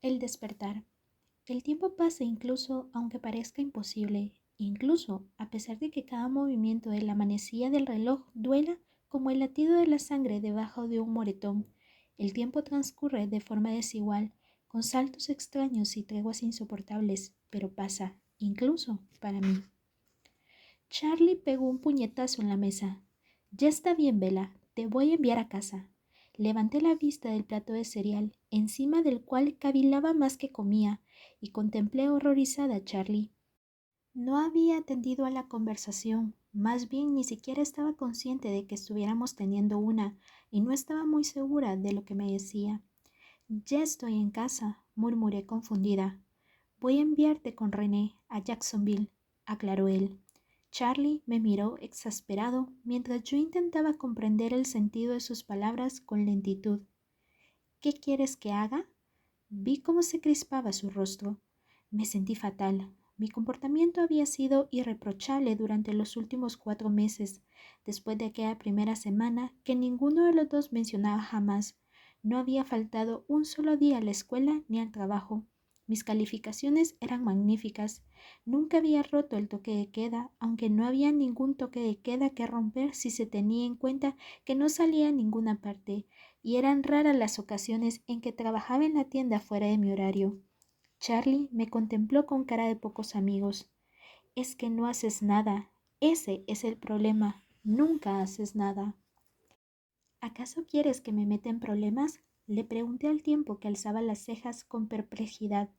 El despertar. El tiempo pasa incluso aunque parezca imposible, incluso a pesar de que cada movimiento de la manecilla del reloj duela como el latido de la sangre debajo de un moretón. El tiempo transcurre de forma desigual, con saltos extraños y treguas insoportables, pero pasa, incluso para mí. Charlie pegó un puñetazo en la mesa. Ya está bien, Bella, te voy a enviar a casa. Levanté la vista del plato de cereal, encima del cual cavilaba más que comía, y contemplé horrorizada a Charlie. No había atendido a la conversación, más bien ni siquiera estaba consciente de que estuviéramos teniendo una, y no estaba muy segura de lo que me decía. Ya estoy en casa, murmuré confundida. Voy a enviarte con René a Jacksonville, aclaró él. Charlie me miró exasperado mientras yo intentaba comprender el sentido de sus palabras con lentitud. ¿Qué quieres que haga? Vi cómo se crispaba su rostro. Me sentí fatal. Mi comportamiento había sido irreprochable durante los últimos 4 meses, después de aquella primera semana que ninguno de los dos mencionaba jamás. No había faltado un solo día a la escuela ni al trabajo. Mis calificaciones eran magníficas. Nunca había roto el toque de queda, aunque no había ningún toque de queda que romper si se tenía en cuenta que no salía a ninguna parte, y eran raras las ocasiones en que trabajaba en la tienda fuera de mi horario. Charlie me contempló con cara de pocos amigos. Es que no haces nada. Ese es el problema. Nunca haces nada. ¿Acaso quieres que me meta en problemas? Le pregunté al tiempo que alzaba las cejas con perplejidad.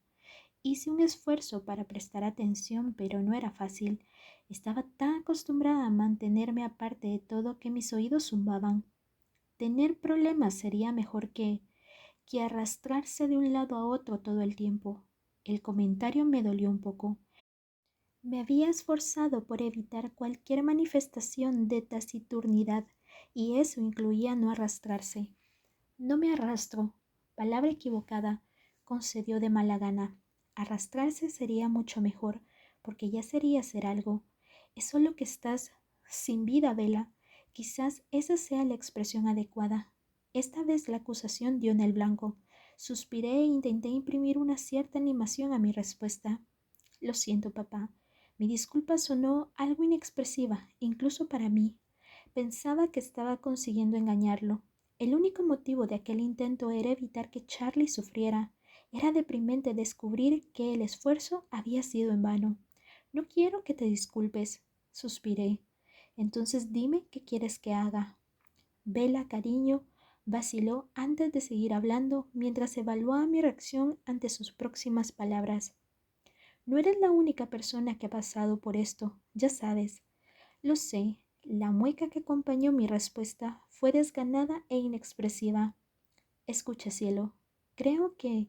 Hice un esfuerzo para prestar atención, pero no era fácil. Estaba tan acostumbrada a mantenerme aparte de todo que mis oídos zumbaban. Tener problemas sería mejor que arrastrarse de un lado a otro todo el tiempo. El comentario me dolió un poco. Me había esforzado por evitar cualquier manifestación de taciturnidad, y eso incluía no arrastrarse. No me arrastro. Palabra equivocada, concedió de mala gana. Arrastrarse sería mucho mejor, porque ya sería hacer algo. Es solo que estás sin vida, Vela. Quizás esa sea la expresión adecuada. Esta vez la acusación dio en el blanco. Suspiré e intenté imprimir una cierta animación a mi respuesta. Lo siento, papá. Mi disculpa sonó algo inexpresiva, incluso para mí. Pensaba que estaba consiguiendo engañarlo. El único motivo de aquel intento era evitar que Charlie sufriera. Era deprimente descubrir que el esfuerzo había sido en vano. No quiero que te disculpes, suspiré. Entonces dime qué quieres que haga. Vela, cariño, vaciló antes de seguir hablando mientras evaluaba mi reacción ante sus próximas palabras. No eres la única persona que ha pasado por esto, ya sabes. Lo sé. La mueca que acompañó mi respuesta fue desganada e inexpresiva. Escucha, cielo. Creo que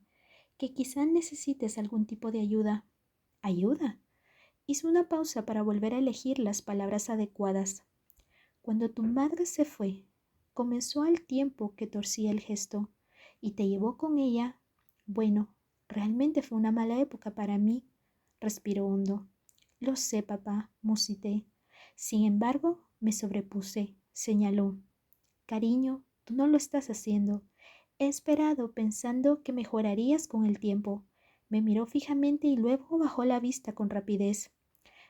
quizá necesites algún tipo de ayuda. ¿Ayuda? Hizo una pausa para volver a elegir las palabras adecuadas. Cuando tu madre se fue, comenzó al tiempo que torcía el gesto y te llevó con ella. Bueno, realmente fue una mala época para mí. Respiró hondo. Lo sé, papá, musité. Sin embargo, me sobrepuse, señaló. Cariño, tú no lo estás haciendo. He esperado pensando que mejorarías con el tiempo. Me miró fijamente y luego bajó la vista con rapidez.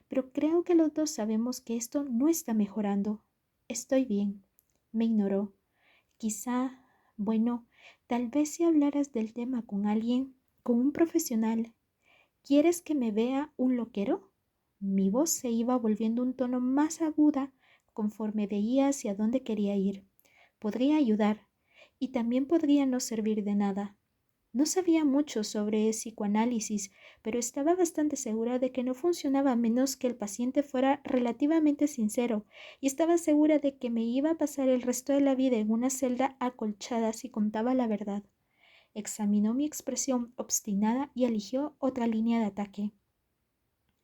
Pero creo que los dos sabemos que esto no está mejorando. Estoy bien. Me ignoró. Quizá, bueno, tal vez si hablaras del tema con alguien, con un profesional. ¿Quieres que me vea un loquero? Mi voz se iba volviendo un tono más aguda conforme veía hacia dónde quería ir. Podría ayudar, y también podría no servir de nada. No sabía mucho sobre psicoanálisis, pero estaba bastante segura de que no funcionaba a menos que el paciente fuera relativamente sincero, y estaba segura de que me iba a pasar el resto de la vida en una celda acolchada si contaba la verdad. Examinó mi expresión obstinada y eligió otra línea de ataque.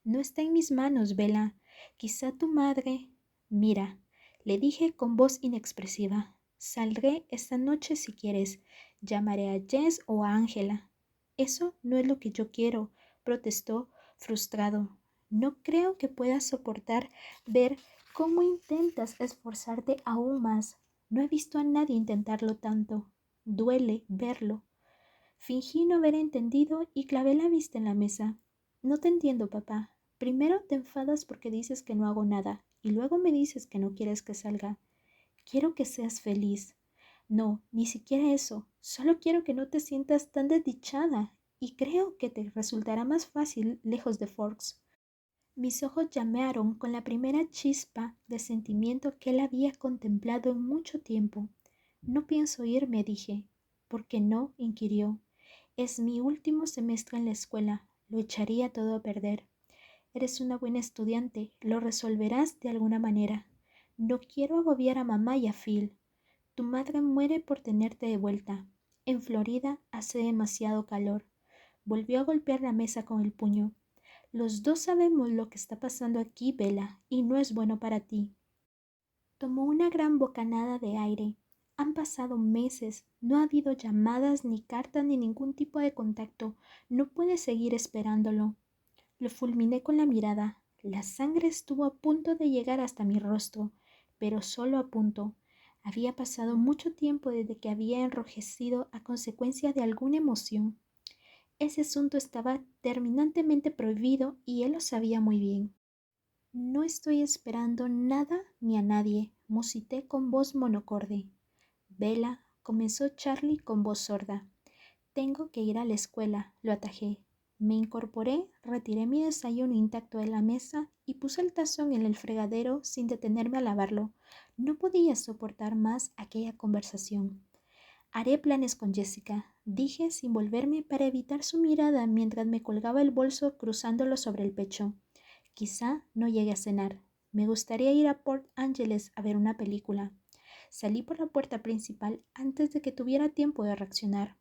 No está en mis manos, Bella. Quizá tu madre. Mira, le dije con voz inexpresiva. Saldré esta noche si quieres. Llamaré a Jess o a Ángela. Eso no es lo que yo quiero, protestó, frustrado. No creo que puedas soportar ver cómo intentas esforzarte aún más. No he visto a nadie intentarlo tanto. Duele verlo. Fingí no haber entendido y clavé la vista en la mesa. No te entiendo, papá. Primero te enfadas porque dices que no hago nada y luego me dices que no quieres que salga. Quiero que seas feliz. No, ni siquiera eso. Solo quiero que no te sientas tan desdichada y creo que te resultará más fácil lejos de Forks. Mis ojos llamearon con la primera chispa de sentimiento que él había contemplado en mucho tiempo. No pienso irme, dije. ¿Por qué no? Inquirió. Es mi último semestre en la escuela. Lo echaría todo a perder. Eres una buena estudiante. Lo resolverás de alguna manera. No quiero agobiar a mamá y a Phil. Tu madre muere por tenerte de vuelta. En Florida hace demasiado calor. Volvió a golpear la mesa con el puño. Los dos sabemos lo que está pasando aquí, Bella, y no es bueno para ti. Tomó una gran bocanada de aire. Han pasado meses, no ha habido llamadas, ni cartas, ni ningún tipo de contacto. No puedes seguir esperándolo. Lo fulminé con la mirada. La sangre estuvo a punto de llegar hasta mi rostro, pero solo a punto. Había pasado mucho tiempo desde que había enrojecido a consecuencia de alguna emoción. Ese asunto estaba terminantemente prohibido y él lo sabía muy bien. No estoy esperando nada ni a nadie, musité con voz monocorde. Bella, comenzó Charlie con voz sorda. Tengo que ir a la escuela, lo atajé. Me incorporé, retiré mi desayuno intacto de la mesa y puse el tazón en el fregadero sin detenerme a lavarlo. No podía soportar más aquella conversación. Haré planes con Jessica, dije sin volverme para evitar su mirada mientras me colgaba el bolso cruzándolo sobre el pecho. Quizá no llegue a cenar. Me gustaría ir a Port Angeles a ver una película. Salí por la puerta principal antes de que tuviera tiempo de reaccionar.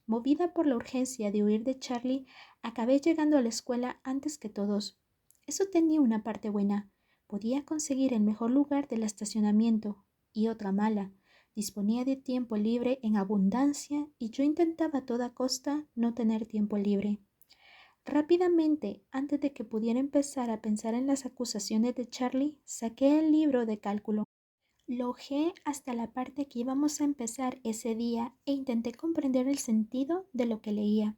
Movida por la urgencia de huir de Charlie, acabé llegando a la escuela antes que todos. Eso tenía una parte buena. Podía conseguir el mejor lugar del estacionamiento y otra mala. Disponía de tiempo libre en abundancia y yo intentaba a toda costa no tener tiempo libre. Rápidamente, antes de que pudiera empezar a pensar en las acusaciones de Charlie, saqué el libro de cálculo. Lo hojeé hasta la parte que íbamos a empezar ese día e intenté comprender el sentido de lo que leía.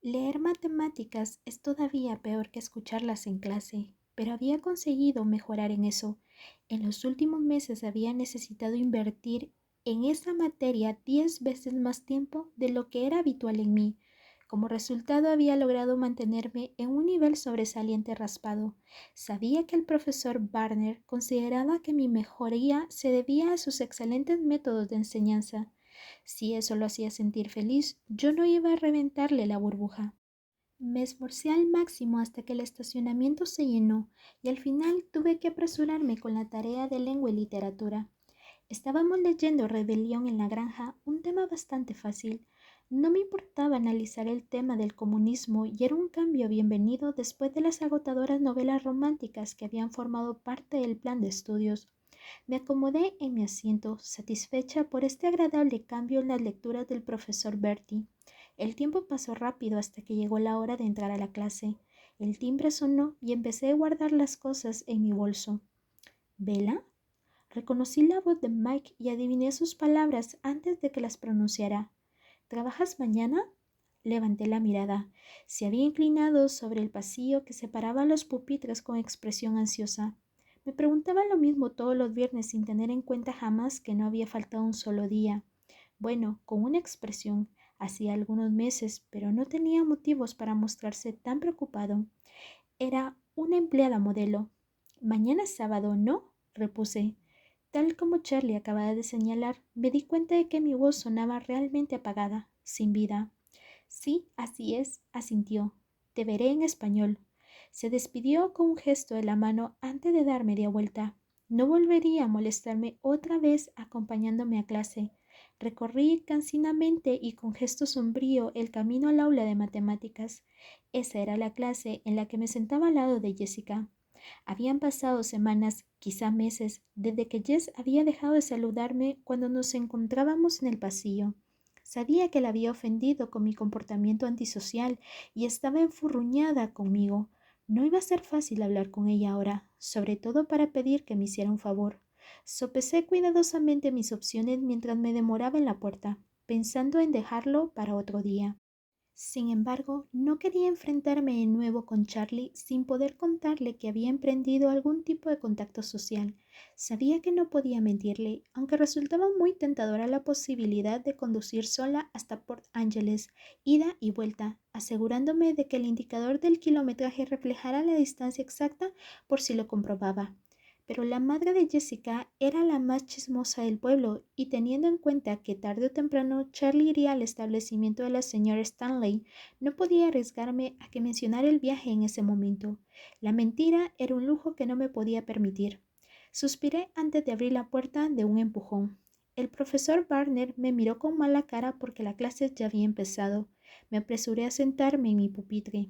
Leer matemáticas es todavía peor que escucharlas en clase, pero había conseguido mejorar en eso. En los últimos meses había necesitado invertir en esa materia 10 veces más tiempo de lo que era habitual en mí. Como resultado había logrado mantenerme en un nivel sobresaliente raspado. Sabía que el profesor Barner consideraba que mi mejoría se debía a sus excelentes métodos de enseñanza. Si eso lo hacía sentir feliz, yo no iba a reventarle la burbuja. Me esforcé al máximo hasta que el estacionamiento se llenó y al final tuve que apresurarme con la tarea de lengua y literatura. Estábamos leyendo Rebelión en la Granja, un tema bastante fácil. No me importaba analizar el tema del comunismo y era un cambio bienvenido después de las agotadoras novelas románticas que habían formado parte del plan de estudios. Me acomodé en mi asiento, satisfecha por este agradable cambio en las lecturas del profesor Bertie. El tiempo pasó rápido hasta que llegó la hora de entrar a la clase. El timbre sonó y empecé a guardar las cosas en mi bolso. ¿Bella? Reconocí la voz de Mike y adiviné sus palabras antes de que las pronunciara. ¿Trabajas mañana? Levanté la mirada. Se había inclinado sobre el pasillo que separaba los pupitres con expresión ansiosa. Me preguntaba lo mismo todos los viernes sin tener en cuenta jamás que no había faltado un solo día. Bueno, con una expresión, hacía algunos meses, pero no tenía motivos para mostrarse tan preocupado. Era una empleada modelo. Mañana es sábado, ¿no? Repuse. Tal como Charlie acababa de señalar, me di cuenta de que mi voz sonaba realmente apagada, sin vida. Sí, así es, asintió. Te veré en español. Se despidió con un gesto de la mano antes de dar media vuelta. No volvería a molestarme otra vez acompañándome a clase. Recorrí cansinamente y con gesto sombrío el camino al aula de matemáticas. Esa era la clase en la que me sentaba al lado de Jessica. Habían pasado semanas, quizá meses, desde que Jess había dejado de saludarme cuando nos encontrábamos en el pasillo. Sabía que la había ofendido con mi comportamiento antisocial y estaba enfurruñada conmigo. No iba a ser fácil hablar con ella ahora, sobre todo para pedir que me hiciera un favor. Sopesé cuidadosamente mis opciones mientras me demoraba en la puerta, pensando en dejarlo para otro día. Sin embargo, no quería enfrentarme de nuevo con Charlie sin poder contarle que había emprendido algún tipo de contacto social. Sabía que no podía mentirle, aunque resultaba muy tentadora la posibilidad de conducir sola hasta Port Angeles, ida y vuelta, asegurándome de que el indicador del kilometraje reflejara la distancia exacta por si lo comprobaba. Pero la madre de Jessica era la más chismosa del pueblo, y teniendo en cuenta que tarde o temprano Charlie iría al establecimiento de la señora Stanley, no podía arriesgarme a que mencionara el viaje en ese momento. La mentira era un lujo que no me podía permitir. Suspiré antes de abrir la puerta de un empujón. El profesor Barner me miró con mala cara porque la clase ya había empezado. Me apresuré a sentarme en mi pupitre.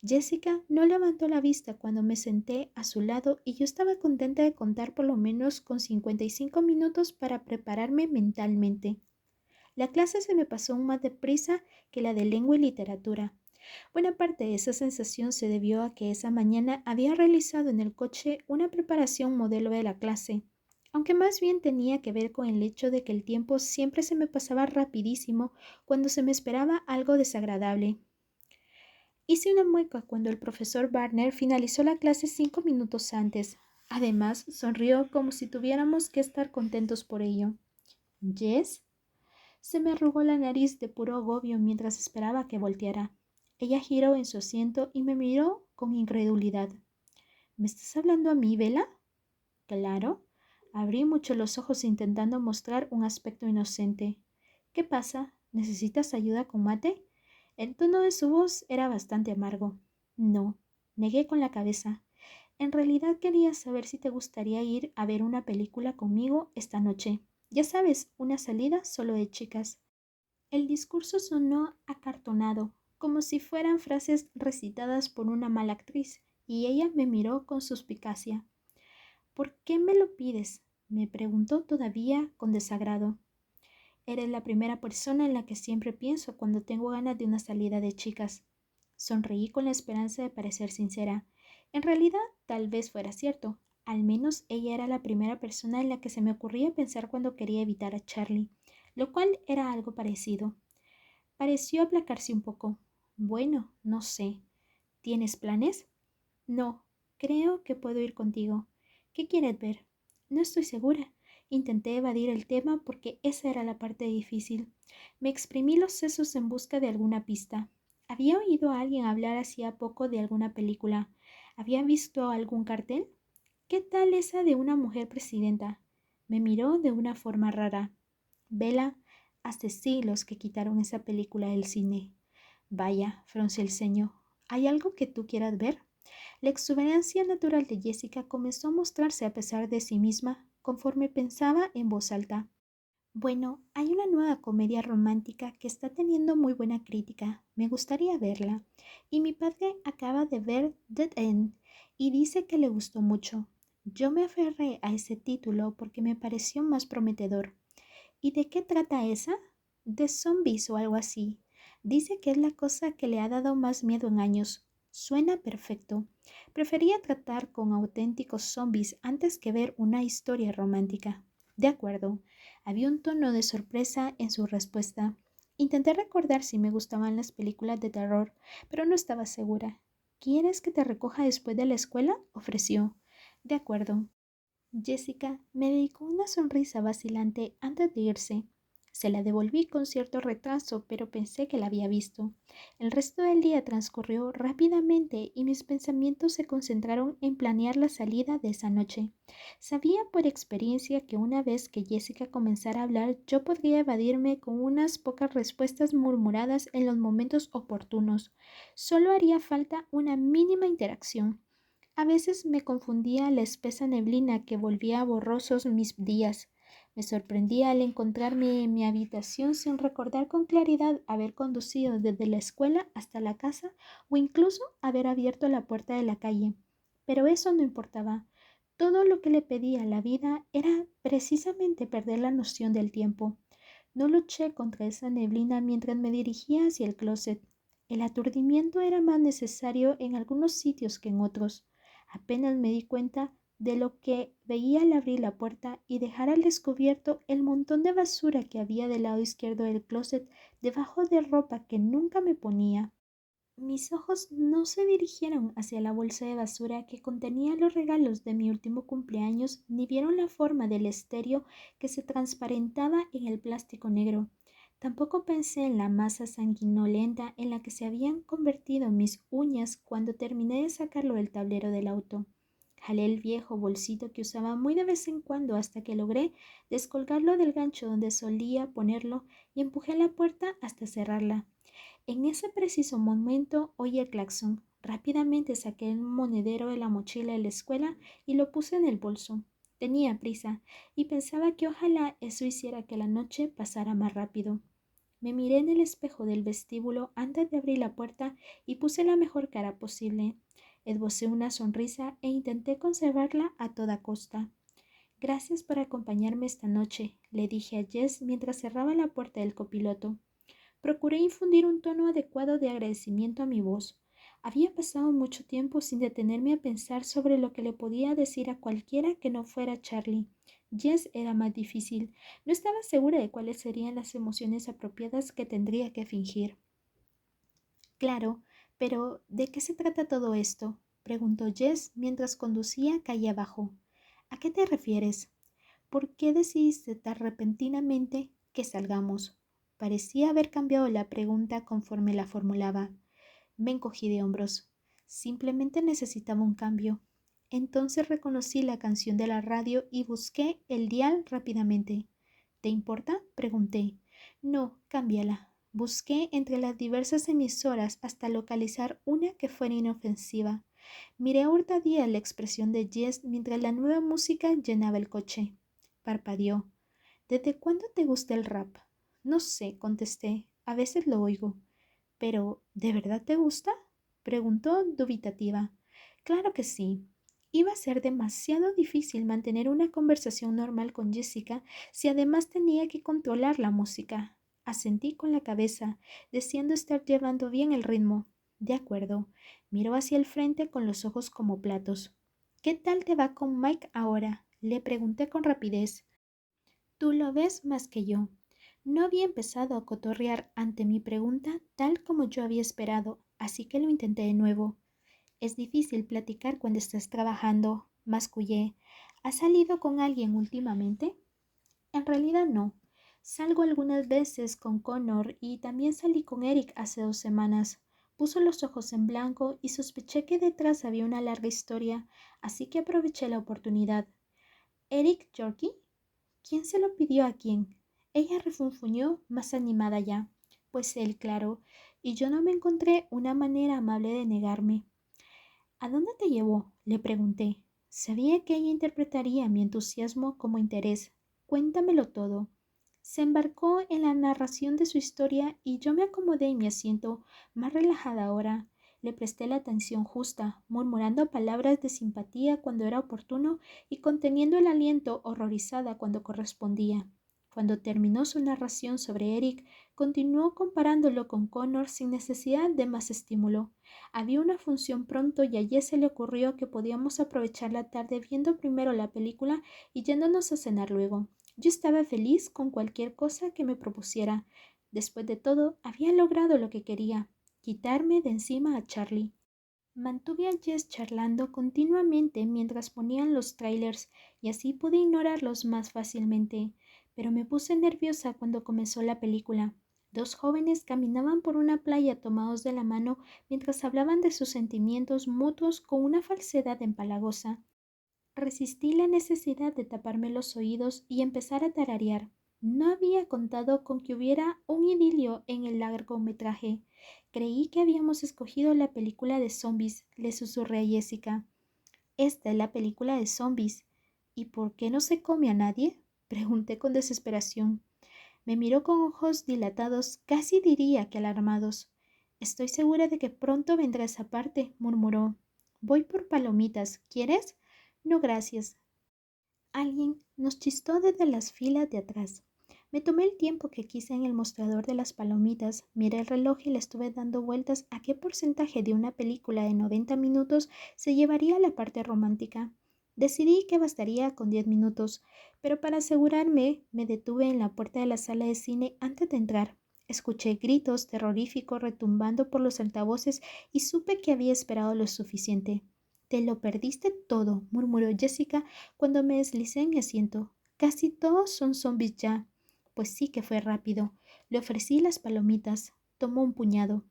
Jessica no levantó la vista cuando me senté a su lado y yo estaba contenta de contar por lo menos con 55 minutos para prepararme mentalmente. La clase se me pasó aún más deprisa que la de lengua y literatura. Buena parte de esa sensación se debió a que esa mañana había realizado en el coche una preparación modelo de la clase, aunque más bien tenía que ver con el hecho de que el tiempo siempre se me pasaba rapidísimo cuando se me esperaba algo desagradable. Hice una mueca cuando el profesor Barner finalizó la clase 5 minutos antes. Además, sonrió como si tuviéramos que estar contentos por ello. ¿Jess? Se me arrugó la nariz de puro agobio mientras esperaba que volteara. Ella giró en su asiento y me miró con incredulidad. ¿Me estás hablando a mí, Bella? Claro. Abrí mucho los ojos intentando mostrar un aspecto inocente. ¿Qué pasa? ¿Necesitas ayuda con mate? El tono de su voz era bastante amargo. No, negué con la cabeza. En realidad quería saber si te gustaría ir a ver una película conmigo esta noche. Ya sabes, una salida solo de chicas. El discurso sonó acartonado, como si fueran frases recitadas por una mala actriz, y ella me miró con suspicacia. ¿Por qué me lo pides? Me preguntó todavía con desagrado. Eres la primera persona en la que siempre pienso cuando tengo ganas de una salida de chicas. Sonreí con la esperanza de parecer sincera. En realidad, tal vez fuera cierto. Al menos ella era la primera persona en la que se me ocurría pensar cuando quería evitar a Charlie, lo cual era algo parecido. Pareció aplacarse un poco. Bueno, no sé. ¿Tienes planes? No, creo que puedo ir contigo. ¿Qué quieres ver? No estoy segura. Intenté evadir el tema porque esa era la parte difícil. Me exprimí los sesos en busca de alguna pista. Había oído a alguien hablar hacía poco de alguna película. ¿Había visto algún cartel? ¿Qué tal esa de una mujer presidenta? Me miró de una forma rara. Bella, hace siglos que quitaron esa película del cine. Vaya, fruncí el ceño. ¿Hay algo que tú quieras ver? La exuberancia natural de Jessica comenzó a mostrarse a pesar de sí misma, conforme pensaba en voz alta. Bueno, hay una nueva comedia romántica que está teniendo muy buena crítica. Me gustaría verla. Y mi padre acaba de ver Dead End y dice que le gustó mucho. Yo me aferré a ese título porque me pareció más prometedor. ¿Y de qué trata esa? De zombies o algo así. Dice que es la cosa que le ha dado más miedo en años. Suena perfecto. Prefería tratar con auténticos zombies antes que ver una historia romántica. De acuerdo. Había un tono de sorpresa en su respuesta. Intenté recordar si me gustaban las películas de terror, pero no estaba segura. ¿Quieres que te recoja después de la escuela? Ofreció. De acuerdo. Jessica me dedicó una sonrisa vacilante antes de irse. Se la devolví con cierto retraso, pero pensé que la había visto. El resto del día transcurrió rápidamente y mis pensamientos se concentraron en planear la salida de esa noche. Sabía por experiencia que una vez que Jessica comenzara a hablar, yo podría evadirme con unas pocas respuestas murmuradas en los momentos oportunos. Solo haría falta una mínima interacción. A veces me confundía la espesa neblina que volvía borrosos mis días. Me sorprendía al encontrarme en mi habitación sin recordar con claridad haber conducido desde la escuela hasta la casa o incluso haber abierto la puerta de la calle. Pero eso no importaba. Todo lo que le pedía a la vida era precisamente perder la noción del tiempo. No luché contra esa neblina mientras me dirigía hacia el closet. El aturdimiento era más necesario en algunos sitios que en otros. Apenas me di cuenta, de lo que veía al abrir la puerta y dejar al descubierto el montón de basura que había del lado izquierdo del closet debajo de ropa que nunca me ponía. Mis ojos no se dirigieron hacia la bolsa de basura que contenía los regalos de mi último cumpleaños, ni vieron la forma del estéreo que se transparentaba en el plástico negro. Tampoco pensé en la masa sanguinolenta en la que se habían convertido mis uñas cuando terminé de sacarlo del tablero del auto. Jalé el viejo bolsito que usaba muy de vez en cuando hasta que logré descolgarlo del gancho donde solía ponerlo y empujé la puerta hasta cerrarla. En ese preciso momento oí el claxon. Rápidamente saqué el monedero de la mochila de la escuela y lo puse en el bolso. Tenía prisa y pensaba que ojalá eso hiciera que la noche pasara más rápido. Me miré en el espejo del vestíbulo antes de abrir la puerta y puse la mejor cara posible. Esbocé una sonrisa e intenté conservarla a toda costa. Gracias por acompañarme esta noche, le dije a Jess mientras cerraba la puerta del copiloto. Procuré infundir un tono adecuado de agradecimiento a mi voz. Había pasado mucho tiempo sin detenerme a pensar sobre lo que le podía decir a cualquiera que no fuera Charlie. Jess era más difícil. No estaba segura de cuáles serían las emociones apropiadas que tendría que fingir. Claro, pero ¿de qué se trata todo esto?, preguntó Jess mientras conducía calle abajo. ¿A qué te refieres? ¿Por qué decidiste tan repentinamente que salgamos? Parecía haber cambiado la pregunta conforme la formulaba. Me encogí de hombros. Simplemente necesitaba un cambio. Entonces reconocí la canción de la radio y busqué el dial rápidamente. ¿Te importa?, pregunté. No, cámbiala. Busqué entre las diversas emisoras hasta localizar una que fuera inofensiva. Miré a hurtadillas la expresión de Jess mientras la nueva música llenaba el coche. Parpadeó. ¿Desde cuándo te gusta el rap? No sé, contesté. A veces lo oigo. ¿Pero de verdad te gusta?, preguntó dubitativa. Claro que sí. Iba a ser demasiado difícil mantener una conversación normal con Jessica si además tenía que controlar la música. Asentí con la cabeza, deseando estar llevando bien el ritmo. De acuerdo. Miró hacia el frente con los ojos como platos. ¿Qué tal te va con Mike ahora?, le pregunté con rapidez. Tú lo ves más que yo. No había empezado a cotorrear ante mi pregunta tal como yo había esperado, así que lo intenté de nuevo. Es difícil platicar cuando estás trabajando, mascullé. ¿Has salido con alguien últimamente? En realidad no. Salgo algunas veces con Connor y también salí con Eric hace 2 semanas. Puso los ojos en blanco y sospeché que detrás había una larga historia, así que aproveché la oportunidad. ¿Eric Yorkie? ¿Quién se lo pidió a quién? Ella refunfuñó, más animada ya. Pues él, claro, y yo no me encontré una manera amable de negarme. ¿A dónde te llevó?, le pregunté. Sabía que ella interpretaría mi entusiasmo como interés. Cuéntamelo todo. Se embarcó en la narración de su historia y yo me acomodé en mi asiento, más relajada ahora. Le presté la atención justa, murmurando palabras de simpatía cuando era oportuno y conteniendo el aliento horrorizada cuando correspondía. Cuando terminó su narración sobre Eric, continuó comparándolo con Connor sin necesidad de más estímulo. Había una función pronto y a Jess se le ocurrió que podíamos aprovechar la tarde viendo primero la película y yéndonos a cenar luego. Yo estaba feliz con cualquier cosa que me propusiera. Después de todo, había logrado lo que quería, quitarme de encima a Charlie. Mantuve a Jess charlando continuamente mientras ponían los trailers y así pude ignorarlos más fácilmente, pero me puse nerviosa cuando comenzó la película. Dos jóvenes caminaban por una playa tomados de la mano mientras hablaban de sus sentimientos mutuos con una falsedad empalagosa. Resistí la necesidad de taparme los oídos y empezar a tararear. No había contado con que hubiera un idilio en el largometraje. Creí que habíamos escogido la película de zombies, le susurré a Jessica. Esta es la película de zombies. ¿Y por qué no se come a nadie?, pregunté con desesperación. Me miró con ojos dilatados, casi diría que alarmados. Estoy segura de que pronto vendrá esa parte, murmuró. Voy por palomitas. ¿Quieres? No, gracias. Alguien nos chistó desde las filas de atrás. Me tomé el tiempo que quise en el mostrador de las palomitas, miré el reloj y le estuve dando vueltas a qué porcentaje de una película de 90 minutos se llevaría la parte romántica. Decidí que bastaría con 10 minutos, pero para asegurarme me detuve en la puerta de la sala de cine antes de entrar. Escuché gritos terroríficos retumbando por los altavoces y supe que había esperado lo suficiente. Te lo perdiste todo, murmuró Jessica cuando me deslicé en mi asiento. Casi todos son zombies ya. Pues sí que fue rápido. Le ofrecí las palomitas. Tomó un puñado.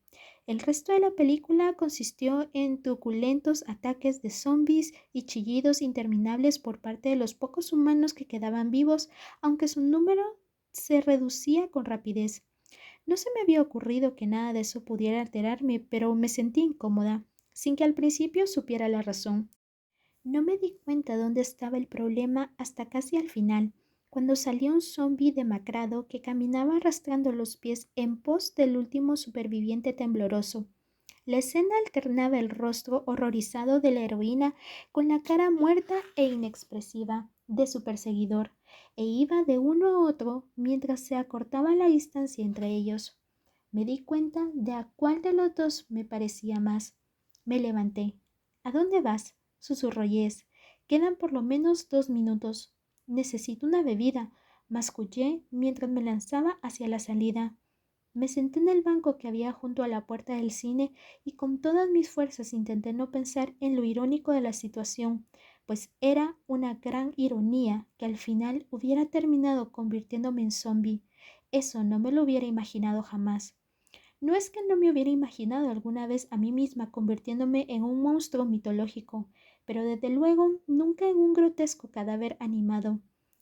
El resto de la película consistió en truculentos ataques de zombies y chillidos interminables por parte de los pocos humanos que quedaban vivos, aunque su número se reducía con rapidez. No se me había ocurrido que nada de eso pudiera alterarme, pero me sentí incómoda, sin que al principio supiera la razón. No me di cuenta dónde estaba el problema hasta casi al final, cuando salió un zombi demacrado que caminaba arrastrando los pies en pos del último superviviente tembloroso. La escena alternaba el rostro horrorizado de la heroína con la cara muerta e inexpresiva de su perseguidor, e iba de uno a otro mientras se acortaba la distancia entre ellos. Me di cuenta de a cuál de los dos me parecía más. Me levanté. ¿A dónde vas? Susurró Jess. Quedan por lo menos 2 minutos. Necesito una bebida, mascullé mientras me lanzaba hacia la salida. Me senté en el banco que había junto a la puerta del cine y con todas mis fuerzas intenté no pensar en lo irónico de la situación, pues era una gran ironía que al final hubiera terminado convirtiéndome en zombie. Eso no me lo hubiera imaginado jamás. No es que no me hubiera imaginado alguna vez a mí misma convirtiéndome en un monstruo mitológico, pero desde luego nunca en un grotesco cadáver animado.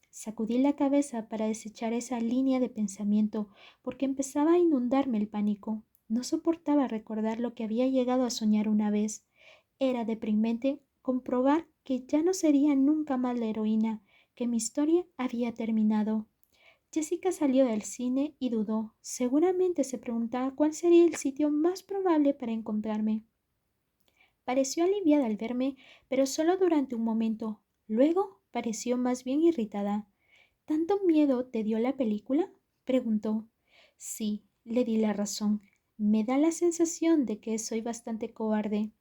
Sacudí la cabeza para desechar esa línea de pensamiento, porque empezaba a inundarme el pánico. No soportaba recordar lo que había llegado a soñar una vez. Era deprimente comprobar que ya no sería nunca más la heroína, que mi historia había terminado. Jessica salió del cine y dudó. Seguramente se preguntaba cuál sería el sitio más probable para encontrarme. Pareció aliviada al verme, pero solo durante un momento. Luego pareció más bien irritada. ¿Tanto miedo te dio la película? Preguntó. Sí, le di la razón. Me da la sensación de que soy bastante cobarde.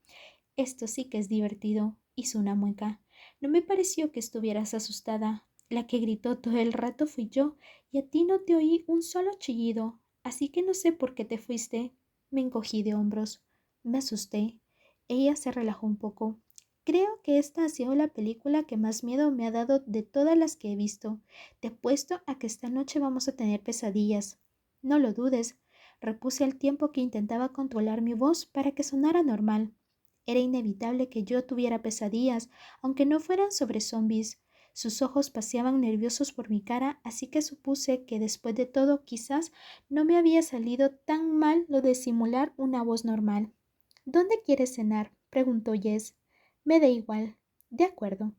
Esto sí que es divertido, hizo una mueca. No me pareció que estuvieras asustada. La que gritó todo el rato fui yo, y a ti no te oí un solo chillido, así que no sé por qué te fuiste. Me encogí de hombros. Me asusté. Ella se relajó un poco. Creo que esta ha sido la película que más miedo me ha dado de todas las que he visto. Te apuesto a que esta noche vamos a tener pesadillas. No lo dudes, repuse al tiempo que intentaba controlar mi voz para que sonara normal. Era inevitable que yo tuviera pesadillas, aunque no fueran sobre zombies. Sus ojos paseaban nerviosos por mi cara, así que supuse que después de todo quizás no me había salido tan mal lo de simular una voz normal. ¿Dónde quieres cenar? Preguntó Jess. Me da igual. De acuerdo.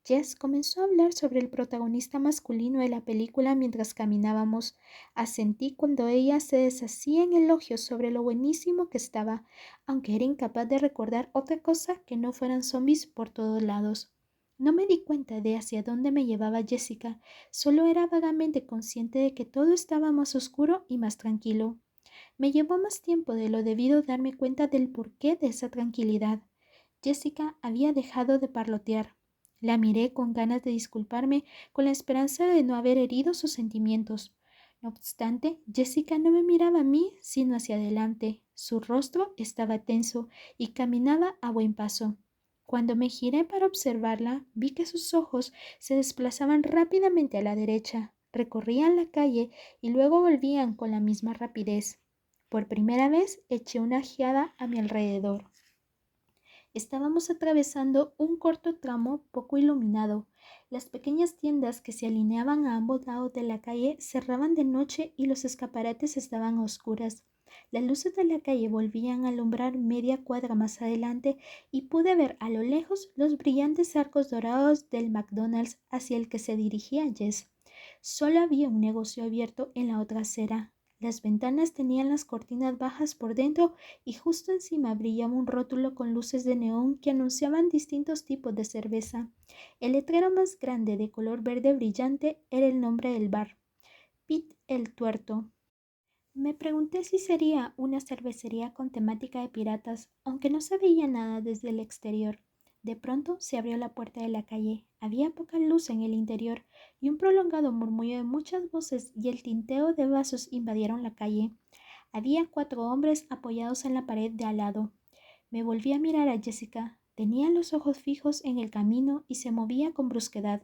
Jess comenzó a hablar sobre el protagonista masculino de la película mientras caminábamos. Asentí cuando ella se deshacía en elogios sobre lo buenísimo que estaba, aunque era incapaz de recordar otra cosa que no fueran zombies por todos lados. No me di cuenta de hacia dónde me llevaba Jessica, solo era vagamente consciente de que todo estaba más oscuro y más tranquilo. Me llevó más tiempo de lo debido darme cuenta del porqué de esa tranquilidad. Jessica había dejado de parlotear. La miré con ganas de disculparme, con la esperanza de no haber herido sus sentimientos. No obstante, Jessica no me miraba a mí, sino hacia adelante. Su rostro estaba tenso y caminaba a buen paso. Cuando me giré para observarla, vi que sus ojos se desplazaban rápidamente a la derecha, recorrían la calle y luego volvían con la misma rapidez. Por primera vez eché una ojeada a mi alrededor. Estábamos atravesando un corto tramo poco iluminado. Las pequeñas tiendas que se alineaban a ambos lados de la calle cerraban de noche y los escaparates estaban a oscuras. Las luces de la calle volvían a alumbrar media cuadra más adelante y pude ver a lo lejos los brillantes arcos dorados del McDonald's hacia el que se dirigía Jess. Solo había un negocio abierto en la otra acera. Las ventanas tenían las cortinas bajas por dentro y justo encima brillaba un rótulo con luces de neón que anunciaban distintos tipos de cerveza. El letrero más grande de color verde brillante era el nombre del bar, Pete el Tuerto. Me pregunté si sería una cervecería con temática de piratas, aunque no se veía nada desde el exterior. De pronto se abrió la puerta de la calle. Había poca luz en el interior y un prolongado murmullo de muchas voces y el tinteo de vasos invadieron la calle. Había 4 hombres apoyados en la pared de al lado. Me volví a mirar a Jessica. Tenía los ojos fijos en el camino y se movía con brusquedad.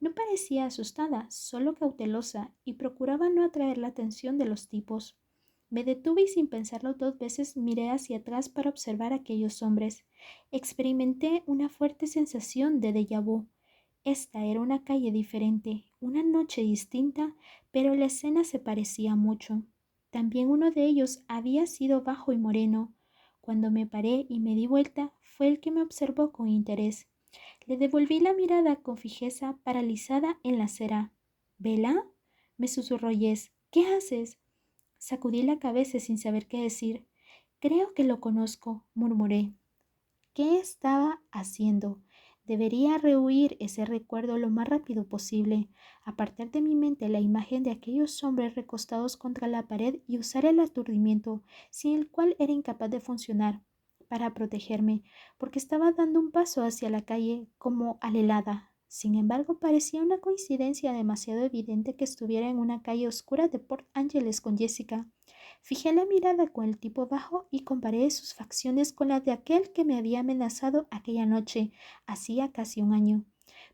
No parecía asustada, solo cautelosa, y procuraba no atraer la atención de los tipos. Me detuve y sin pensarlo 2 veces miré hacia atrás para observar a aquellos hombres. Experimenté una fuerte sensación de déjà vu. Esta era una calle diferente, una noche distinta, pero la escena se parecía mucho. También uno de ellos había sido bajo y moreno. Cuando me paré y me di vuelta, fue el que me observó con interés. Le devolví la mirada con fijeza paralizada en la acera. ¿Bella? Me susurró Jess. ¿Qué haces? Sacudí la cabeza sin saber qué decir. Creo que lo conozco, murmuré. ¿Qué estaba haciendo? Debería rehuir ese recuerdo lo más rápido posible, apartar de mi mente la imagen de aquellos hombres recostados contra la pared y usar el aturdimiento, sin el cual era incapaz de funcionar, para protegerme, porque estaba dando un paso hacia la calle como alelada. Sin embargo, parecía una coincidencia demasiado evidente que estuviera en una calle oscura de Port Angeles con Jessica. Fijé la mirada con el tipo bajo y comparé sus facciones con las de aquel que me había amenazado aquella noche, hacía casi un año.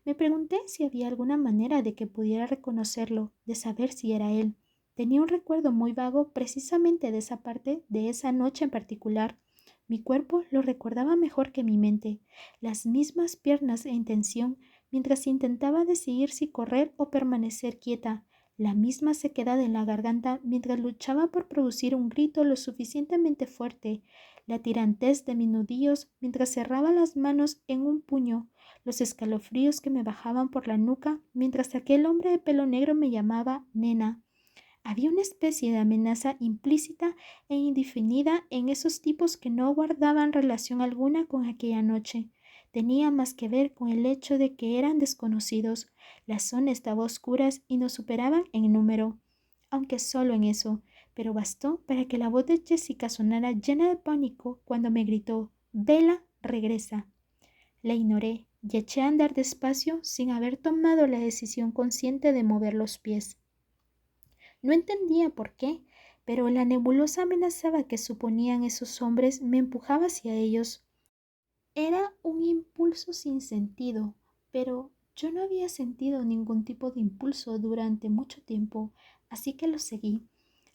Me pregunté si había alguna manera de que pudiera reconocerlo, de saber si era él. Tenía un recuerdo muy vago precisamente de esa parte, de esa noche en particular. Mi cuerpo lo recordaba mejor que mi mente, las mismas piernas en tensión, mientras intentaba decidir si correr o permanecer quieta, la misma sequedad en la garganta mientras luchaba por producir un grito lo suficientemente fuerte, la tirantez de mis nudillos mientras cerraba las manos en un puño, los escalofríos que me bajaban por la nuca mientras aquel hombre de pelo negro me llamaba nena. Había una especie de amenaza implícita e indefinida en esos tipos que no guardaban relación alguna con aquella noche. Tenía más que ver con el hecho de que eran desconocidos. La zona estaba a oscuras y nos superaban en número, aunque solo en eso, pero bastó para que la voz de Jessica sonara llena de pánico cuando me gritó: «Bella, regresa». La ignoré y eché a andar despacio sin haber tomado la decisión consciente de mover los pies. No entendía por qué, pero la nebulosa amenazada que suponían esos hombres me empujaba hacia ellos. Era un impulso sin sentido, pero yo no había sentido ningún tipo de impulso durante mucho tiempo, así que lo seguí.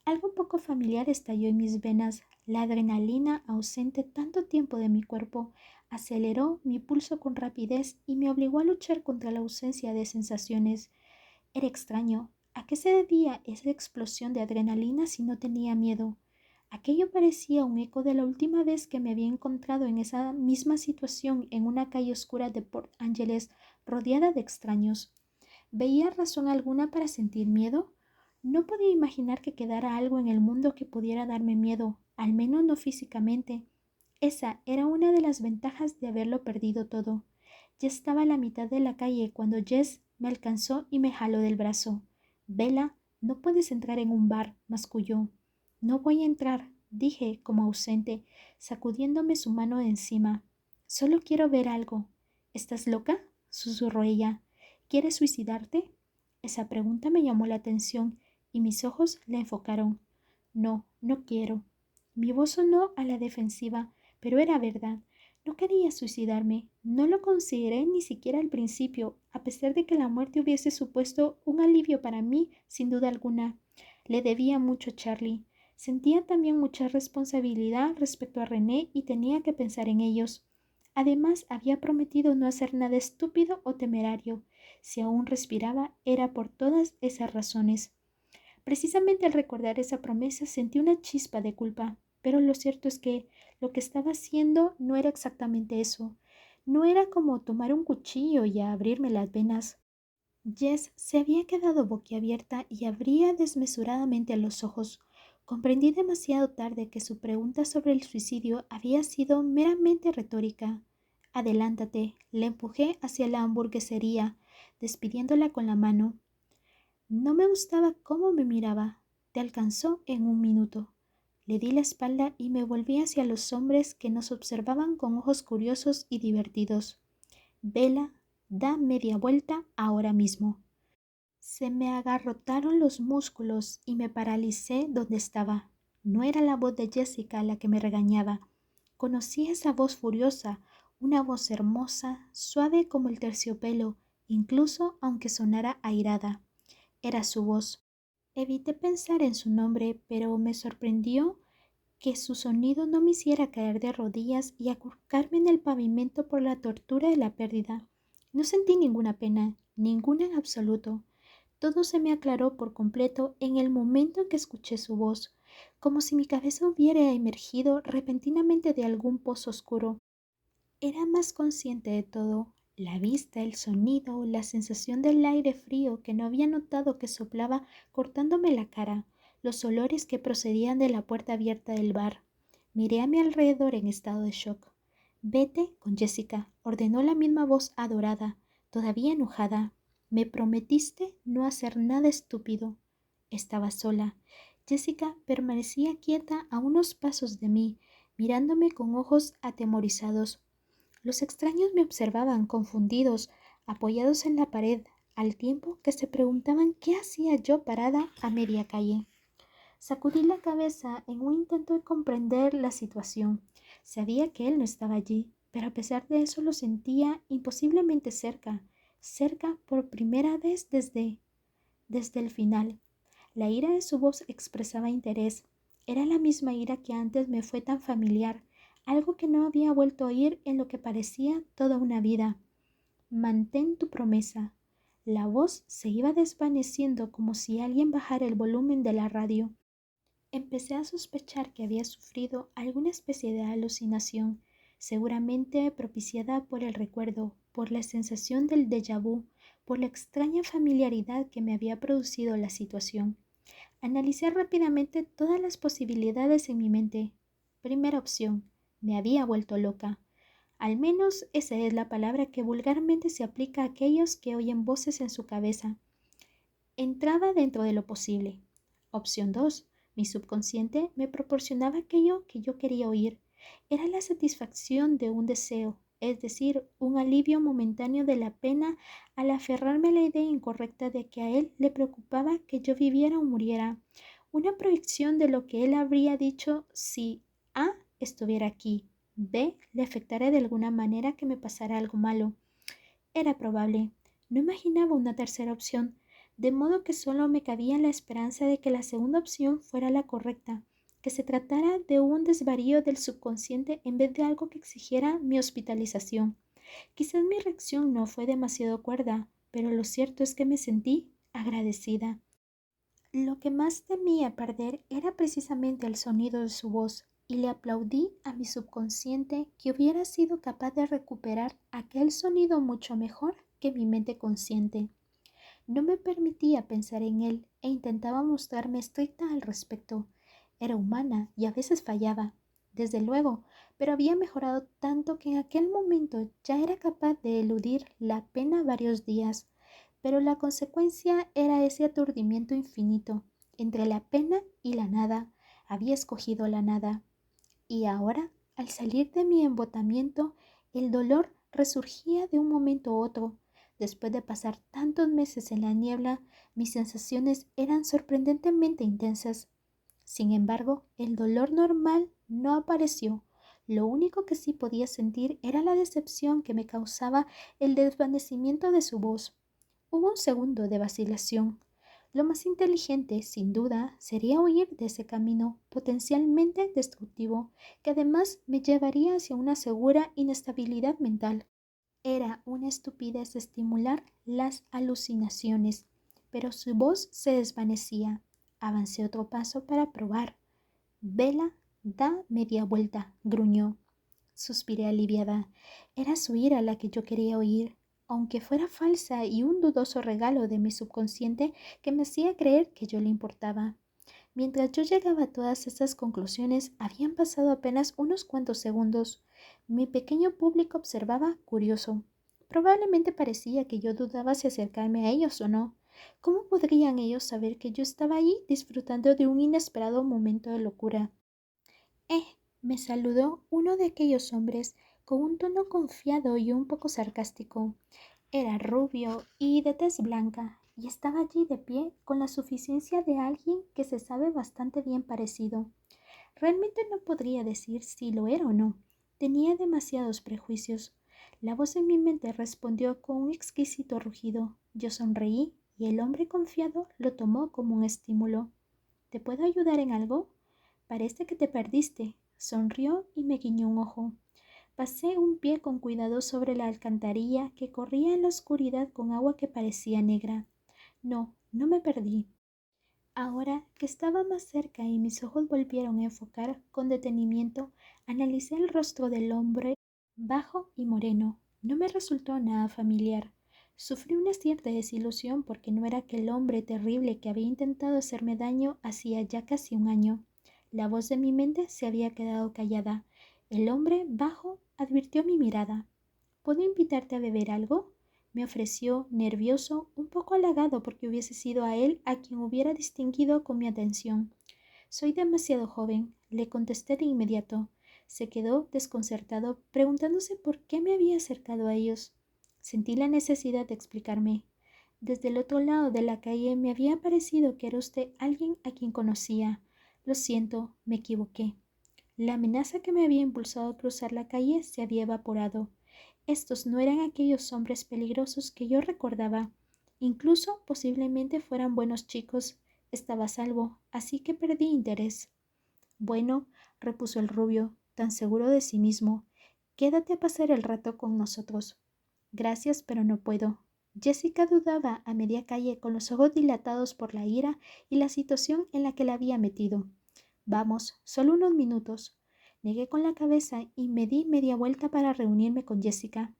Algo poco familiar estalló en mis venas. La adrenalina, ausente tanto tiempo de mi cuerpo, aceleró mi pulso con rapidez y me obligó a luchar contra la ausencia de sensaciones. Era extraño. ¿A qué se debía esa explosión de adrenalina si no tenía miedo? Aquello parecía un eco de la última vez que me había encontrado en esa misma situación en una calle oscura de Port Angeles, rodeada de extraños. ¿Veía razón alguna para sentir miedo? No podía imaginar que quedara algo en el mundo que pudiera darme miedo, al menos no físicamente. Esa era una de las ventajas de haberlo perdido todo. Ya estaba a la mitad de la calle cuando Jess me alcanzó y me jaló del brazo. «Bella, no puedes entrar en un bar», masculló. «No voy a entrar», dije como ausente, sacudiéndome su mano de encima. «Solo quiero ver algo». «¿Estás loca?», susurró ella. «¿Quieres suicidarte?». Esa pregunta me llamó la atención y mis ojos la enfocaron. «No, no quiero». Mi voz sonó a la defensiva, pero era verdad. No quería suicidarme. No lo consideré ni siquiera al principio, a pesar de que la muerte hubiese supuesto un alivio para mí, sin duda alguna. Le debía mucho a Charlie. Sentía también mucha responsabilidad respecto a René y tenía que pensar en ellos. Además, había prometido no hacer nada estúpido o temerario. Si aún respiraba, era por todas esas razones. Precisamente al recordar esa promesa sentí una chispa de culpa, pero lo cierto es que lo que estaba haciendo no era exactamente eso. No era como tomar un cuchillo y abrirme las venas. Jess se había quedado boquiabierta y abría desmesuradamente los ojos. Comprendí demasiado tarde que su pregunta sobre el suicidio había sido meramente retórica. «Adelántate», le empujé hacia la hamburguesería, despidiéndola con la mano. No me gustaba cómo me miraba. «Te alcanzó en un minuto». Le di la espalda y me volví hacia los hombres que nos observaban con ojos curiosos y divertidos. Vela, da media vuelta ahora mismo. Se me agarrotaron los músculos y me paralicé donde estaba. No era la voz de Jessica la que me regañaba. Conocí esa voz furiosa, una voz hermosa, suave como el terciopelo, incluso aunque sonara airada. Era su voz. Evité pensar en su nombre, pero me sorprendió que su sonido no me hiciera caer de rodillas y acurrucarme en el pavimento por la tortura de la pérdida. No sentí ninguna pena, ninguna en absoluto. Todo se me aclaró por completo en el momento en que escuché su voz, como si mi cabeza hubiera emergido repentinamente de algún pozo oscuro. Era más consciente de todo, la vista, el sonido, la sensación del aire frío que no había notado que soplaba cortándome la cara, los olores que procedían de la puerta abierta del bar. Miré a mi alrededor en estado de shock. Vete con Jessica, ordenó la misma voz adorada, todavía enojada. Me prometiste no hacer nada estúpido. Estaba sola. Jessica permanecía quieta a unos pasos de mí, mirándome con ojos atemorizados. Los extraños me observaban confundidos, apoyados en la pared, al tiempo que se preguntaban qué hacía yo parada a media calle. Sacudí la cabeza en un intento de comprender la situación. Sabía que él no estaba allí, pero a pesar de eso lo sentía imposiblemente cerca, cerca por primera vez desde el final. La ira de su voz expresaba interés. Era la misma ira que antes me fue tan familiar, algo que no había vuelto a oír en lo que parecía toda una vida. Mantén tu promesa. La voz se iba desvaneciendo como si alguien bajara el volumen de la radio. Empecé a sospechar que había sufrido alguna especie de alucinación, seguramente propiciada por el recuerdo, por la sensación del déjà vu, por la extraña familiaridad que me había producido la situación. Analicé rápidamente todas las posibilidades en mi mente. Primera opción, me había vuelto loca. Al menos esa es la palabra que vulgarmente se aplica a aquellos que oyen voces en su cabeza. Entraba dentro de lo posible. Opción 2. Mi subconsciente me proporcionaba aquello que yo quería oír. Era la satisfacción de un deseo, es decir, un alivio momentáneo de la pena al aferrarme a la idea incorrecta de que a él le preocupaba que yo viviera o muriera. Una proyección de lo que él habría dicho si A estuviera aquí, B le afectara de alguna manera que me pasara algo malo. Era probable. No imaginaba una tercera opción, de modo que solo me cabía la esperanza de que la segunda opción fuera la correcta, que se tratara de un desvarío del subconsciente en vez de algo que exigiera mi hospitalización. Quizás mi reacción no fue demasiado cuerda, pero lo cierto es que me sentí agradecida. Lo que más temía perder era precisamente el sonido de su voz, y le aplaudí a mi subconsciente que hubiera sido capaz de recuperar aquel sonido mucho mejor que mi mente consciente. No me permitía pensar en él e intentaba mostrarme estricta al respecto. Era humana y a veces fallaba, desde luego, pero había mejorado tanto que en aquel momento ya era capaz de eludir la pena varios días. Pero la consecuencia era ese aturdimiento infinito. Entre la pena y la nada, había escogido la nada. Y ahora, al salir de mi embotamiento, el dolor resurgía de un momento a otro. Después de pasar tantos meses en la niebla, mis sensaciones eran sorprendentemente intensas. Sin embargo, el dolor normal no apareció. Lo único que sí podía sentir era la decepción que me causaba el desvanecimiento de su voz. Hubo un segundo de vacilación. Lo más inteligente, sin duda, sería huir de ese camino potencialmente destructivo, que además me llevaría hacia una segura inestabilidad mental. Era una estupidez estimular las alucinaciones, pero su voz se desvanecía. Avancé otro paso para probar. Vela, da media vuelta, gruñó. Suspiré aliviada. Era su ira la que yo quería oír, aunque fuera falsa y un dudoso regalo de mi subconsciente que me hacía creer que yo le importaba. Mientras yo llegaba a todas estas conclusiones, habían pasado apenas unos cuantos segundos. Mi pequeño público observaba curioso. Probablemente parecía que yo dudaba si acercarme a ellos o no. ¿Cómo podrían ellos saber que yo estaba allí disfrutando de un inesperado momento de locura? Me saludó uno de aquellos hombres con un tono confiado y un poco sarcástico. Era rubio y de tez blanca, y estaba allí de pie con la suficiencia de alguien que se sabe bastante bien parecido. Realmente no podría decir si lo era o no. Tenía demasiados prejuicios. La voz en mi mente respondió con un exquisito rugido. Yo sonreí y el hombre confiado lo tomó como un estímulo. ¿Te puedo ayudar en algo? Parece que te perdiste. Sonrió y me guiñó un ojo. Pasé un pie con cuidado sobre la alcantarilla que corría en la oscuridad con agua que parecía negra. No, no me perdí. Ahora que estaba más cerca y mis ojos volvieron a enfocar con detenimiento, analicé el rostro del hombre bajo y moreno. No me resultó nada familiar. Sufrí una cierta desilusión porque no era aquel hombre terrible que había intentado hacerme daño hacía ya casi un año. La voz de mi mente se había quedado callada. El hombre bajo advirtió mi mirada. ¿Puedo invitarte a beber algo? Me ofreció, nervioso, un poco halagado porque hubiese sido a él a quien hubiera distinguido con mi atención. Soy demasiado joven, le contesté de inmediato. Se quedó desconcertado, preguntándose por qué me había acercado a ellos. Sentí la necesidad de explicarme. Desde el otro lado de la calle me había parecido que era usted alguien a quien conocía. Lo siento, me equivoqué. La amenaza que me había impulsado a cruzar la calle se había evaporado. Estos no eran aquellos hombres peligrosos que yo recordaba. Incluso posiblemente fueran buenos chicos. Estaba a salvo, así que perdí interés. Bueno, repuso el rubio, tan seguro de sí mismo, quédate a pasar el rato con nosotros. Gracias, pero no puedo. Jessica dudaba a media calle con los ojos dilatados por la ira y la situación en la que la había metido. Vamos, solo unos minutos. Negué con la cabeza y me di media vuelta para reunirme con Jessica.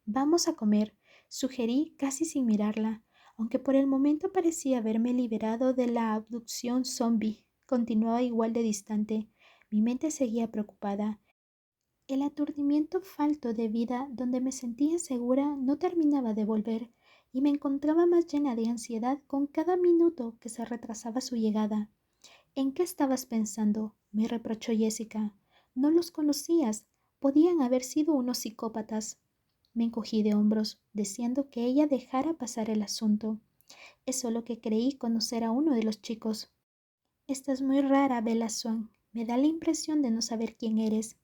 Vamos a comer, sugerí casi sin mirarla, aunque por el momento parecía haberme liberado de la abducción zombie. Continuaba igual de distante. Mi mente seguía preocupada. El aturdimiento falto de vida donde me sentía segura no terminaba de volver y me encontraba más llena de ansiedad con cada minuto que se retrasaba su llegada. ¿En qué estabas pensando?, me reprochó Jessica. No los conocías. Podían haber sido unos psicópatas. Me encogí de hombros, deseando que ella dejara pasar el asunto. Es solo que creí conocer a uno de los chicos. Estás muy rara, Bella Swan. Me da la impresión de no saber quién eres.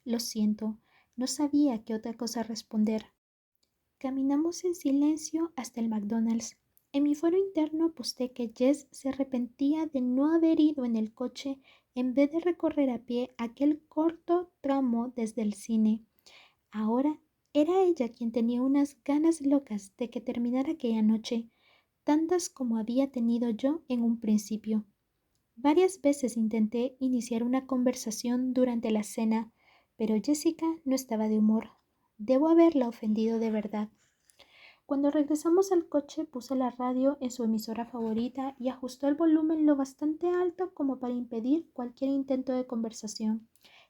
Lo siento, no sabía qué otra cosa responder. Caminamos en silencio hasta el McDonald's. En mi fuero interno aposté que Jess se arrepentía de no haber ido en el coche en vez de recorrer a pie aquel corto tramo desde el cine. Ahora era ella quien tenía unas ganas locas de que terminara aquella noche, tantas como había tenido yo en un principio. Varias veces intenté iniciar una conversación durante la cena, pero Jessica no estaba de humor. Debo haberla ofendido de verdad. Cuando regresamos al coche puso la radio en su emisora favorita y ajustó el volumen lo bastante alto como para impedir cualquier intento de conversación.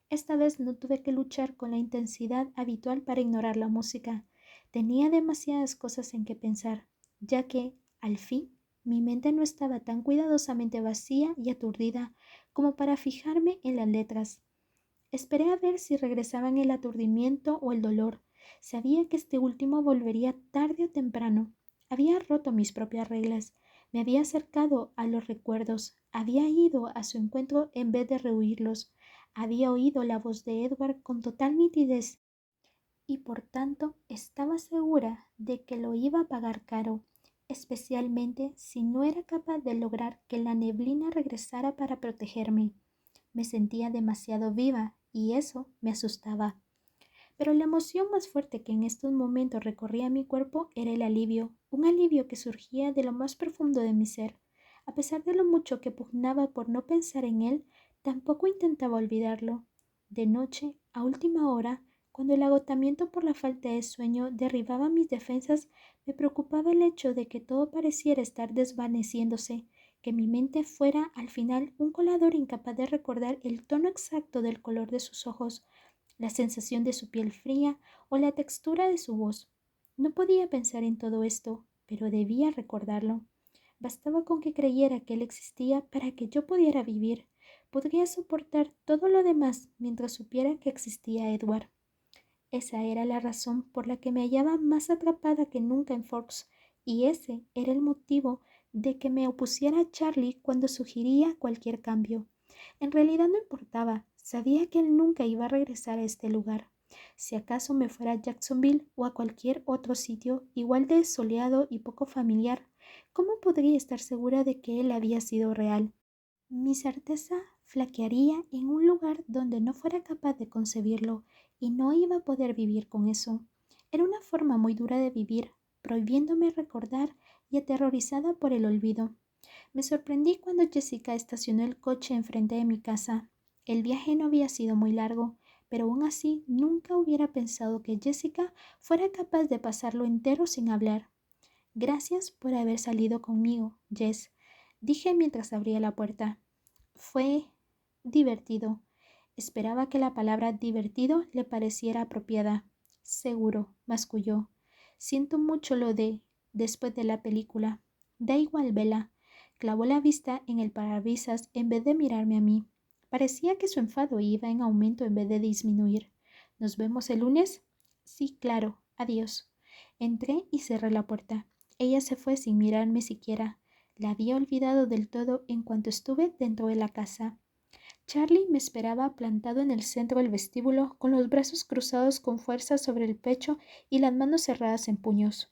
Esta vez no tuve que luchar con la intensidad habitual para ignorar la música. Tenía demasiadas cosas en que pensar, ya que, al fin, mi mente no estaba tan cuidadosamente vacía y aturdida como para fijarme en las letras. Esperé a ver si regresaban el aturdimiento o el dolor. Sabía que este último volvería tarde o temprano. Había roto mis propias reglas. Me había acercado a los recuerdos. Había ido a su encuentro en vez de rehuirlos. Había oído la voz de Edward con total nitidez y por tanto estaba segura de que lo iba a pagar caro, especialmente si no era capaz de lograr que la neblina regresara para protegerme. Me sentía demasiado viva y eso me asustaba. Pero la emoción más fuerte que en estos momentos recorría mi cuerpo era el alivio, un alivio que surgía de lo más profundo de mi ser. A pesar de lo mucho que pugnaba por no pensar en él, tampoco intentaba olvidarlo. De noche, a última hora, cuando el agotamiento por la falta de sueño derribaba mis defensas, me preocupaba el hecho de que todo pareciera estar desvaneciéndose, que mi mente fuera al final un colador incapaz de recordar el tono exacto del color de sus ojos, la sensación de su piel fría o la textura de su voz. No podía pensar en todo esto, pero debía recordarlo. Bastaba con que creyera que él existía para que yo pudiera vivir. Podría soportar todo lo demás mientras supiera que existía Edward. Esa era la razón por la que me hallaba más atrapada que nunca en Forks, y ese era el motivo de que me opusiera a Charlie cuando sugería cualquier cambio. En realidad no importaba, sabía que él nunca iba a regresar a este lugar. Si acaso me fuera a Jacksonville o a cualquier otro sitio igual de soleado y poco familiar, ¿cómo podría estar segura de que él había sido real? Mi certeza flaquearía en un lugar donde no fuera capaz de concebirlo y no iba a poder vivir con eso. Era una forma muy dura de vivir, prohibiéndome recordar y aterrorizada por el olvido. Me sorprendí cuando Jessica estacionó el coche enfrente de mi casa. El viaje no había sido muy largo, pero aún así nunca hubiera pensado que Jessica fuera capaz de pasarlo entero sin hablar. Gracias por haber salido conmigo, Jess, dije mientras abría la puerta. Fue divertido. Esperaba que la palabra divertido le pareciera apropiada. Seguro, masculló. Siento mucho lo de después de la película. Da igual, Bella. Clavó la vista en el parabrisas en vez de mirarme a mí. Parecía que su enfado iba en aumento en vez de disminuir. ¿Nos vemos el lunes? Sí, claro. Adiós. Entré y cerré la puerta. Ella se fue sin mirarme siquiera. La había olvidado del todo en cuanto estuve dentro de la casa. Charlie me esperaba plantado en el centro del vestíbulo, con los brazos cruzados con fuerza sobre el pecho y las manos cerradas en puños.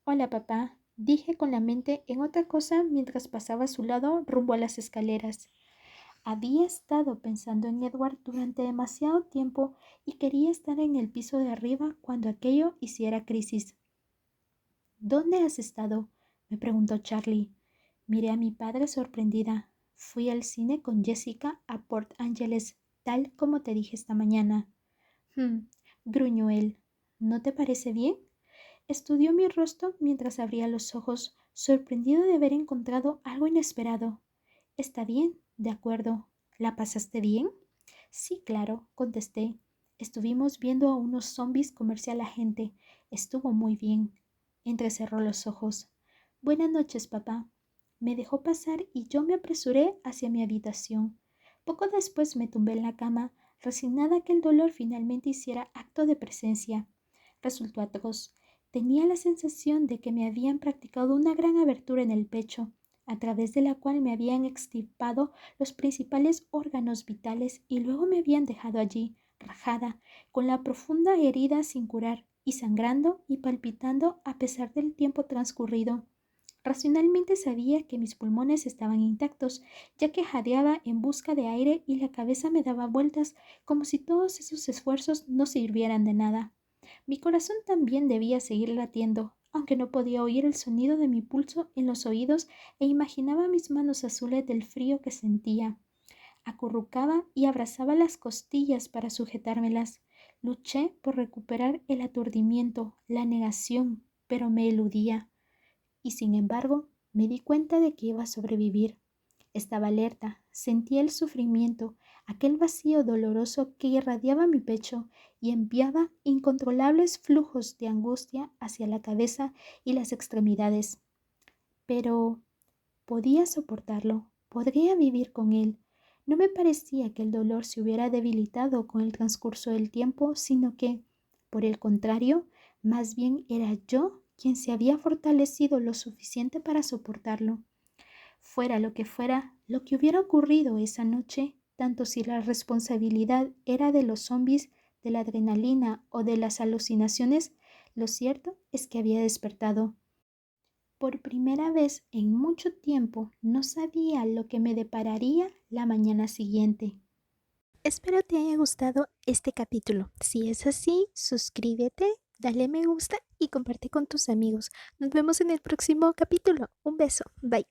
Hola, papá, dije con la mente en otra cosa mientras pasaba a su lado rumbo a las escaleras. Había estado pensando en Edward durante demasiado tiempo y quería estar en el piso de arriba cuando aquello hiciera crisis. ¿Dónde has estado?, me preguntó Charlie. Miré a mi padre sorprendida. Fui al cine con Jessica a Port Angeles, tal como te dije esta mañana. Gruñó él. ¿No te parece bien? Estudió mi rostro mientras abría los ojos, sorprendido de haber encontrado algo inesperado. Está bien, de acuerdo. ¿La pasaste bien? Sí, claro, contesté. Estuvimos viendo a unos zombis comerse a la gente. Estuvo muy bien. Entrecerró los ojos. Buenas noches, papá. Me dejó pasar y yo me apresuré hacia mi habitación. Poco después me tumbé en la cama, resignada a que el dolor finalmente hiciera acto de presencia. Resultó atroz. Tenía la sensación de que me habían practicado una gran abertura en el pecho, a través de la cual me habían extirpado los principales órganos vitales y luego me habían dejado allí, rajada, con la profunda herida sin curar y sangrando y palpitando a pesar del tiempo transcurrido. Racionalmente sabía que mis pulmones estaban intactos, ya que jadeaba en busca de aire y la cabeza me daba vueltas como si todos esos esfuerzos no sirvieran de nada. Mi corazón también debía seguir latiendo, aunque no podía oír el sonido de mi pulso en los oídos e imaginaba mis manos azules del frío que sentía. Acurrucaba y abrazaba las costillas para sujetármelas. Luché por recuperar el aturdimiento, la negación, pero me eludía. Y sin embargo, me di cuenta de que iba a sobrevivir. Estaba alerta, sentía el sufrimiento, aquel vacío doloroso que irradiaba mi pecho y enviaba incontrolables flujos de angustia hacia la cabeza y las extremidades. Pero podía soportarlo, podría vivir con él. No me parecía que el dolor se hubiera debilitado con el transcurso del tiempo, sino que, por el contrario, más bien era yo quien se había fortalecido lo suficiente para soportarlo. Fuera lo que hubiera ocurrido esa noche, tanto si la responsabilidad era de los zombis, de la adrenalina o de las alucinaciones, lo cierto es que había despertado. Por primera vez en mucho tiempo no sabía lo que me depararía la mañana siguiente. Espero te haya gustado este capítulo. Si es así, suscríbete, dale me gusta y comparte con tus amigos. Nos vemos en el próximo capítulo. Un beso. Bye.